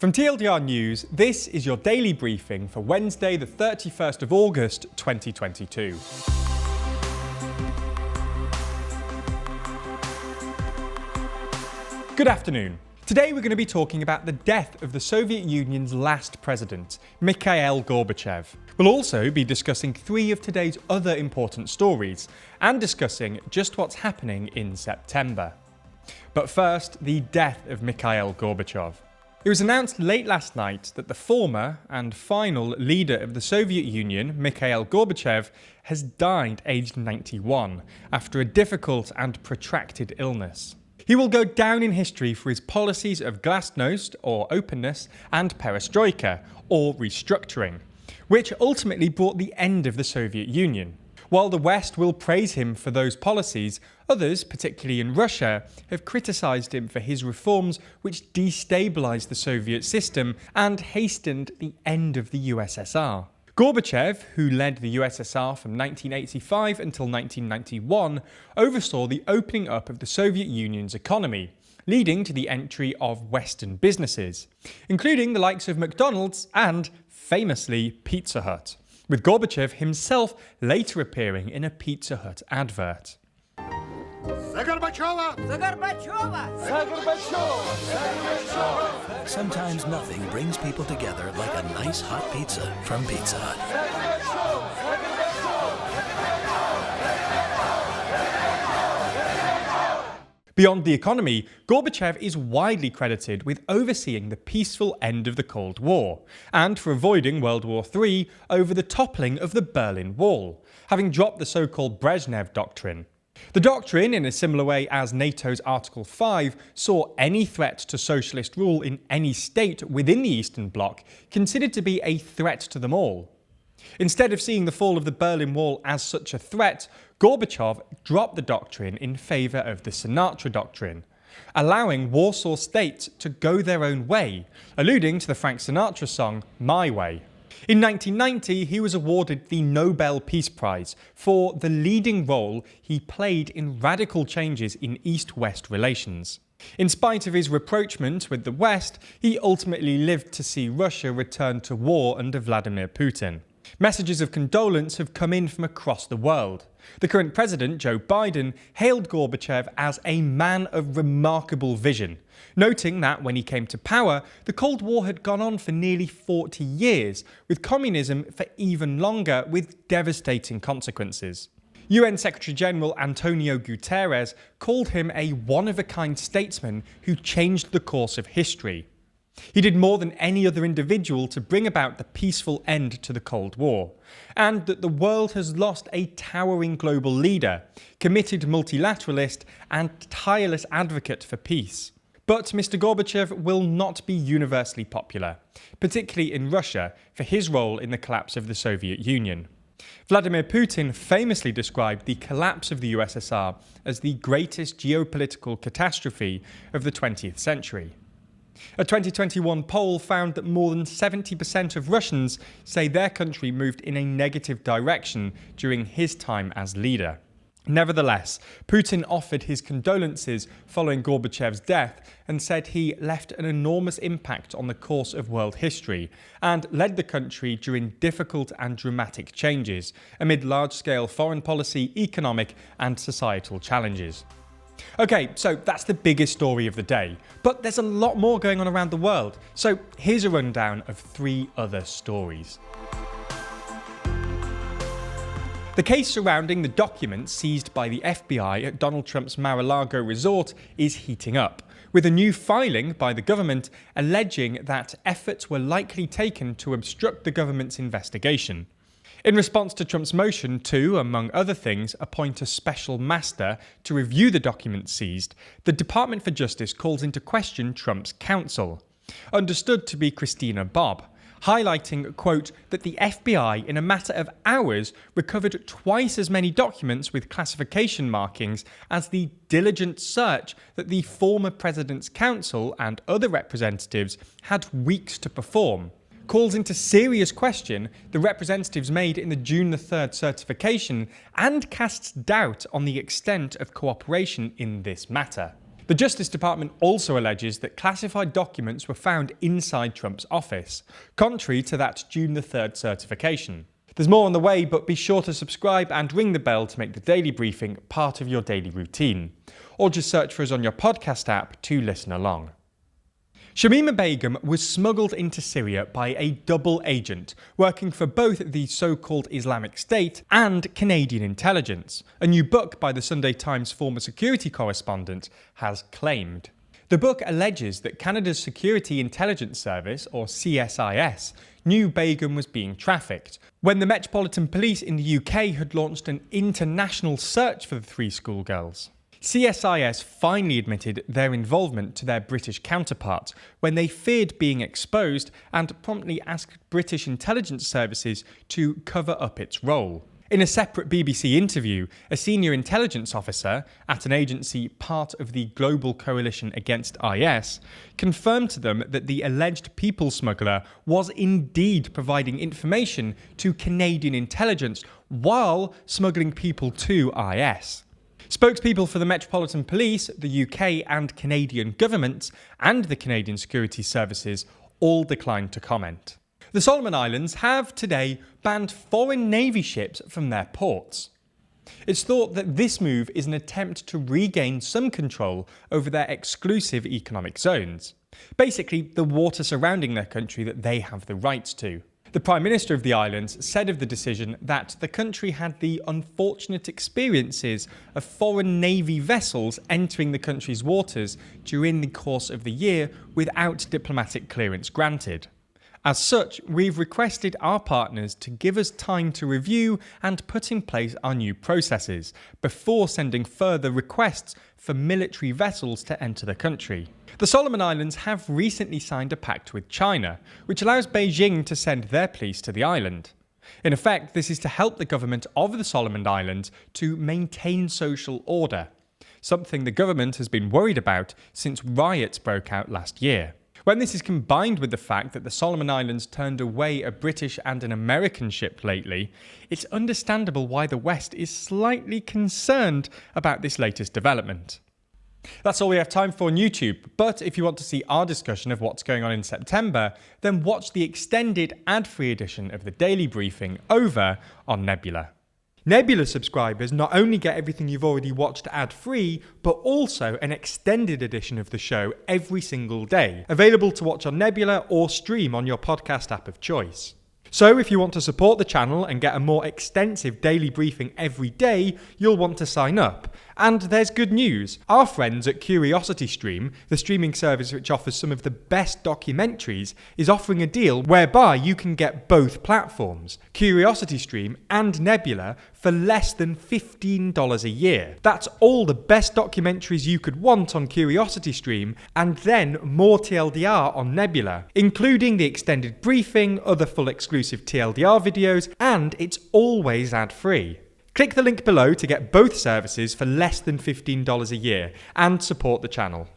From TLDR News, this is your daily briefing for Wednesday, the 31st of August, 2022. Good afternoon. Today we're going to be talking about the death of the Soviet Union's last president, Mikhail Gorbachev. We'll also be discussing three of today's other important stories and discussing just what's happening in September. But first, the death of Mikhail Gorbachev. It was announced late last night that the former and final leader of the Soviet Union, Mikhail Gorbachev, has died aged 91 after a difficult and protracted illness. He will go down in history for his policies of glasnost, or openness, and perestroika, or restructuring, which ultimately brought the end of the Soviet Union. While the West will praise him for those policies, others, particularly in Russia, have criticised him for his reforms which destabilised the Soviet system and hastened the end of the USSR. Gorbachev, who led the USSR from 1985 until 1991, oversaw the opening up of the Soviet Union's economy, leading to the entry of Western businesses, including the likes of McDonald's and, famously, Pizza Hut, with Gorbachev himself later appearing in a Pizza Hut advert. Sometimes nothing brings people together like a nice hot pizza from Pizza Hut. Beyond the economy, Gorbachev is widely credited with overseeing the peaceful end of the Cold War, and for avoiding World War III over the toppling of the Berlin Wall, having dropped the so-called Brezhnev Doctrine. The doctrine, in a similar way as NATO's Article 5, saw any threat to socialist rule in any state within the Eastern Bloc considered to be a threat to them all. Instead of seeing the fall of the Berlin Wall as such a threat, Gorbachev dropped the doctrine in favour of the Sinatra Doctrine, allowing Warsaw states to go their own way, alluding to the Frank Sinatra song My Way. In 1990, he was awarded the Nobel Peace Prize for the leading role he played in radical changes in East-West relations. In spite of his rapprochement with the West, he ultimately lived to see Russia return to war under Vladimir Putin. Messages of condolence have come in from across the world. The current president, Joe Biden, hailed Gorbachev as a man of remarkable vision, noting that when he came to power, the Cold War had gone on for nearly 40 years, with communism for even longer, with devastating consequences. UN Secretary-General Antonio Guterres called him a one-of-a-kind statesman who changed the course of history. He did more than any other individual to bring about the peaceful end to the Cold War, and that the world has lost a towering global leader, committed multilateralist and tireless advocate for peace. But Mr. Gorbachev will not be universally popular, particularly in Russia, for his role in the collapse of the Soviet Union. Vladimir Putin famously described the collapse of the USSR as the greatest geopolitical catastrophe of the 20th century. A 2021 poll found that more than 70% of Russians say their country moved in a negative direction during his time as leader. Nevertheless, Putin offered his condolences following Gorbachev's death and said he left an enormous impact on the course of world history and led the country during difficult and dramatic changes amid large-scale foreign policy, economic and societal challenges. Okay, so that's the biggest story of the day, but there's a lot more going on around the world, so here's a rundown of three other stories. The case surrounding the documents seized by the FBI at Donald Trump's Mar-a-Lago resort is heating up, with a new filing by the government alleging that efforts were likely taken to obstruct the government's investigation. In response to Trump's motion to, among other things, appoint a special master to review the documents seized, the Department for Justice calls into question Trump's counsel, understood to be Christina Bobb, highlighting, quote, that the FBI, in a matter of hours, recovered twice as many documents with classification markings as the diligent search that the former president's counsel and other representatives had weeks to perform. Calls into serious question the representatives made in the June 3rd certification and casts doubt on the extent of cooperation in this matter. The Justice Department also alleges that classified documents were found inside Trump's office, contrary to that June the 3rd certification. There's more on the way, but be sure to subscribe and ring the bell to make the daily briefing part of your daily routine. Or just search for us on your podcast app to listen along. Shamima Begum was smuggled into Syria by a double agent working for both the so-called Islamic State and Canadian intelligence, a new book by the Sunday Times former security correspondent has claimed. The book alleges that Canada's Security Intelligence Service, or CSIS, knew Begum was being trafficked when the Metropolitan Police in the UK had launched an international search for the three schoolgirls. CSIS finally admitted their involvement to their British counterparts when they feared being exposed and promptly asked British intelligence services to cover up its role. In a separate BBC interview, a senior intelligence officer at an agency part of the Global Coalition Against IS confirmed to them that the alleged people smuggler was indeed providing information to Canadian intelligence while smuggling people to IS. Spokespeople for the Metropolitan Police, the UK and Canadian governments, and the Canadian Security Services all declined to comment. The Solomon Islands have today banned foreign Navy ships from their ports. It's thought that this move is an attempt to regain some control over their exclusive economic zones, basically the water surrounding their country that they have the rights to. The Prime Minister of the islands said of the decision that the country had the unfortunate experiences of foreign Navy vessels entering the country's waters during the course of the year without diplomatic clearance granted. As such, we've requested our partners to give us time to review and put in place our new processes before sending further requests for military vessels to enter the country. The Solomon Islands have recently signed a pact with China, which allows Beijing to send their police to the island. In effect, this is to help the government of the Solomon Islands to maintain social order, something the government has been worried about since riots broke out last year. When this is combined with the fact that the Solomon Islands turned away a British and an American ship lately, it's understandable why the West is slightly concerned about this latest development. That's all we have time for on YouTube, but if you want to see our discussion of what's going on in September, then watch the extended ad-free edition of the Daily Briefing over on Nebula. Nebula subscribers not only get everything you've already watched ad-free, but also an extended edition of the show every single day, available to watch on Nebula or stream on your podcast app of choice. So if you want to support the channel and get a more extensive daily briefing every day, you'll want to sign up. And there's good news. Our friends at CuriosityStream, the streaming service which offers some of the best documentaries, is offering a deal whereby you can get both platforms, CuriosityStream and Nebula, for less than $15 a year. That's all the best documentaries you could want on CuriosityStream, and then more TLDR on Nebula, including the extended briefing, other full exclusive TLDR videos, and it's always ad-free. Click the link below to get both services for less than $15 a year and support the channel.